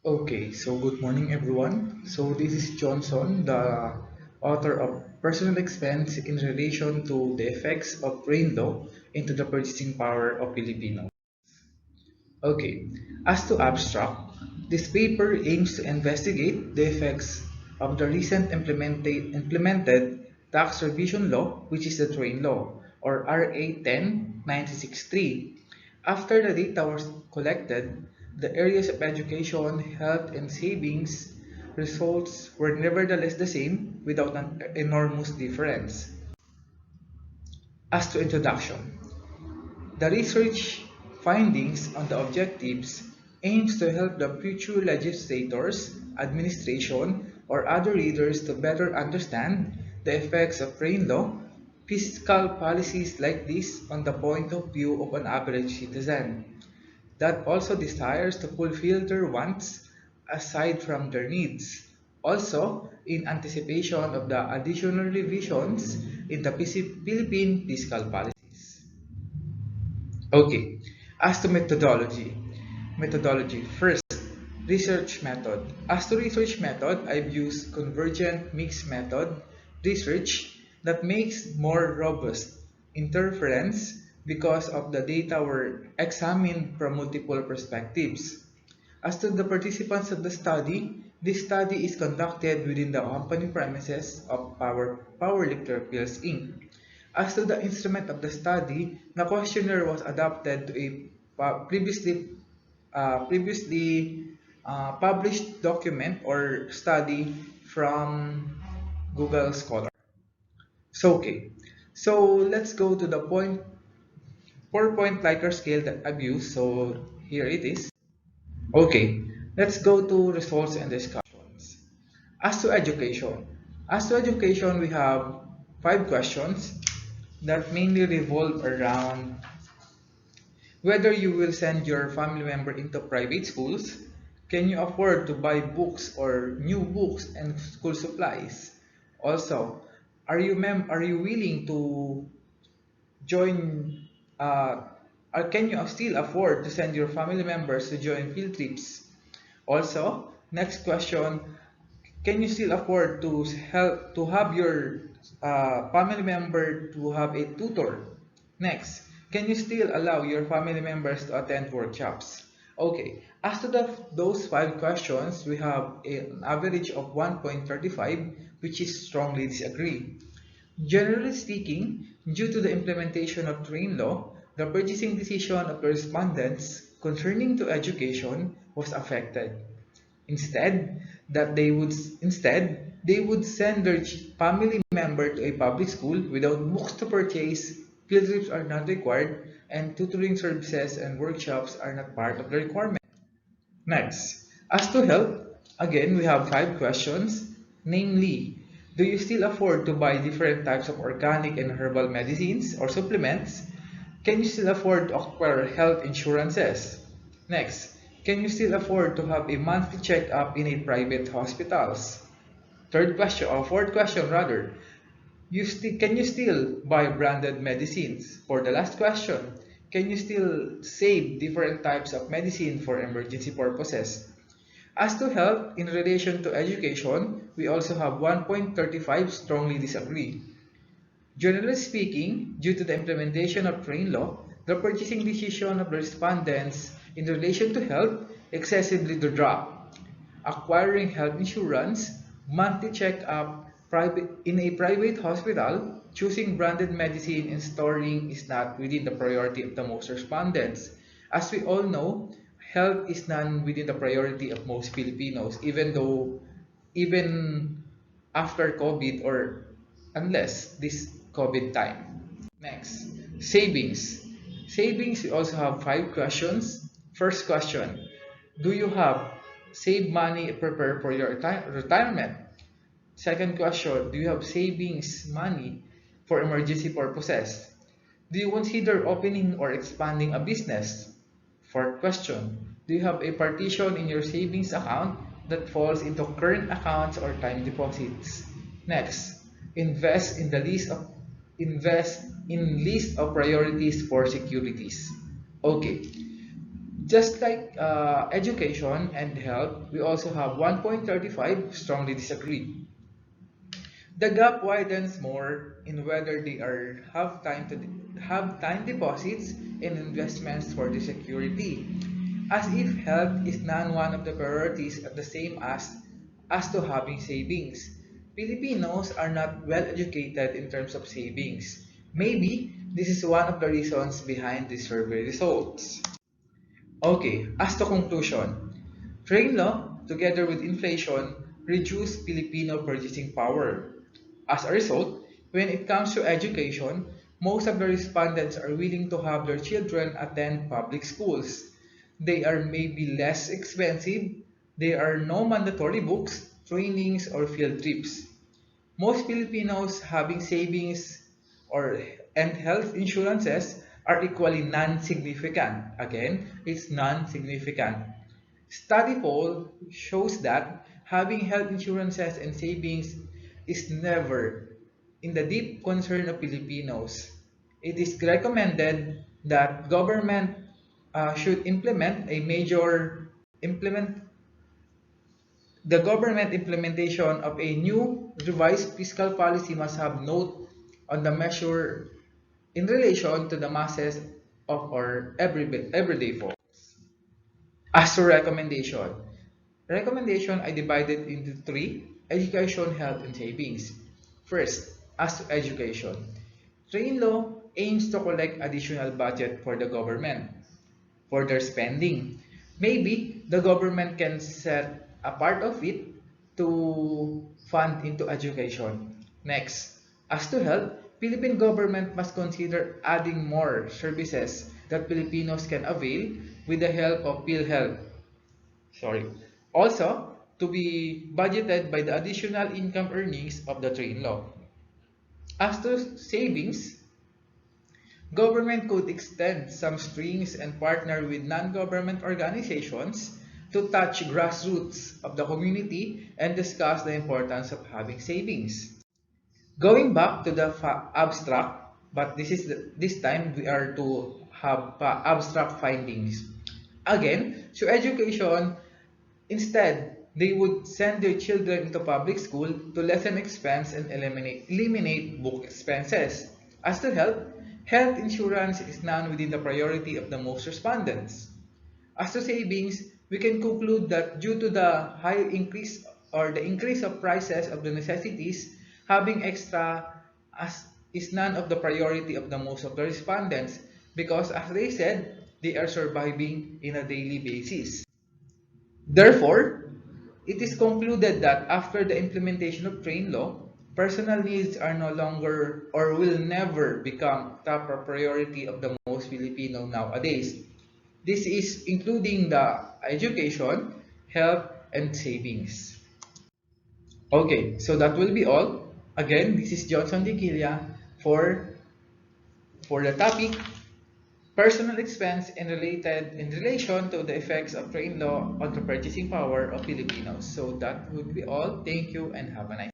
Okay, so good morning everyone. So this is Johnson, the author of Personal Expense in relation to the effects of brain law into the purchasing power of Filipinos. Okay, as to abstract, this paper aims to investigate the effects of the recent implemented tax revision law, which is the train law, or RA 10-963. After the data was collected, the areas of education, health, and savings results were nevertheless the same without an enormous difference. As to introduction, the research findings on the objectives aims to help the future legislators, administration, or other readers to better understand the effects of brain law, fiscal policies like this on the point of view of an average citizen that also desires to fulfill their wants aside from their needs. Also, in anticipation of the additional revisions in the Philippine fiscal policies. Okay, as to methodology. First, research method. As to research method, I've used convergent mixed method research that makes more robust interference because of the data were examined from multiple perspectives. As to the participants of the study, this study is conducted within the company premises of Powerlifter Pills Inc. As to the instrument of the study, the questionnaire was adapted to a previously published document or study from Google Scholar. So okay, so let's go to the 4-point Likert scale that I've used. So here it is. Okay, let's go to results and discussions. As to education, we have 5 questions that mainly revolve around whether you will send your family member into private schools, can you afford to buy books or new books and school supplies? Also, are you willing to join or can you still afford to send your family members to join field trips? Also, next question, can you still afford to help to have your family member to have a tutor? Next, can you still allow your family members to attend workshops? Okay, as to those 5 questions, we have an average of 1.35, which is strongly disagree. Generally speaking, due to the implementation of train law, the purchasing decision of the respondents concerning to education was affected. Instead, that they would send their family member to a public school without books to purchase, field trips are not required, and tutoring services and workshops are not part of the requirement. Next, as to health, again we have 5 questions, namely, do you still afford to buy different types of organic and herbal medicines or supplements? Can you still afford to acquire health insurances? Next, can you still afford to have a monthly checkup in a private hospitals? Third question, or fourth question rather, can you still buy branded medicines? For the last question, can you still save different types of medicine for emergency purposes? As to health in relation to education, we also have 1.35 strongly disagree. Generally speaking, due to the implementation of train law, the purchasing decision of the respondents in relation to health excessively drop. Acquiring health insurance, monthly checkup, in a private hospital, choosing branded medicine and storing is not within the priority of the most respondents. As we all know, health is not within the priority of most Filipinos, even after COVID or unless this COVID time. Next, savings. Savings, we also have 5 questions. First question, do you have save money prepare for your retirement? Second question, do you have savings money for emergency purposes? Do you consider opening or expanding a business? Fourth question, do you have a partition in your savings account that falls into current accounts or time deposits? Next, invest in list of priorities for securities. Okay, Just like education and health, we also have 1.35 strongly disagree. The gap widens more in whether they are have time deposits and investments for the security, as if health is not one of the priorities at the same as to having savings. Filipinos are not well educated in terms of savings. Maybe this is one of the reasons behind the survey results. Okay, as to conclusion, trade law, together with inflation, reduce Filipino purchasing power. As a result, when it comes to education, most of the respondents are willing to have their children attend public schools. They are maybe less expensive, there are no mandatory books, trainings, or field trips. Most Filipinos having savings or and health insurances are equally non-significant. Again, it's non-significant. Study poll shows that having health insurances and savings is never in the deep concern of Filipinos. It is recommended that government should implement the government implementation of a new revised fiscal policy must have note on the measure in relation to the masses of our everyday folk. As to recommendation I divided into three: education, health, and savings. First, as to education, train law aims to collect additional budget for the government for their spending. Maybe the government can set a part of it to fund into education. Next, as to health, Philippine government must consider adding more services that Filipinos can avail with the help of PhilHealth. Sorry. Also, to be budgeted by the additional income earnings of the train law. As to savings, government could extend some strings and partner with non-government organizations to touch grassroots of the community and discuss the importance of having savings. Going back to the abstract, but this time we are to have abstract findings. Again, so education, instead, they would send their children into public school to lessen expense and eliminate book expenses. As to health, health insurance is none within the priority of the most respondents. As to savings, we can conclude that due to the high increase or the increase of prices of the necessities, having extra as is none of the priority of the most of the respondents because as they said, they are surviving in a daily basis. Therefore, it is concluded that after the implementation of train law, personal needs are no longer or will never become top priority of the most Filipino nowadays. This is including the education, health, and savings. Okay, so that will be all. Again, this is Johnson Diquilla for the topic personal expense and related in relation to the effects of train law on the purchasing power of Filipinos. So that would be all. Thank you and have a nice day.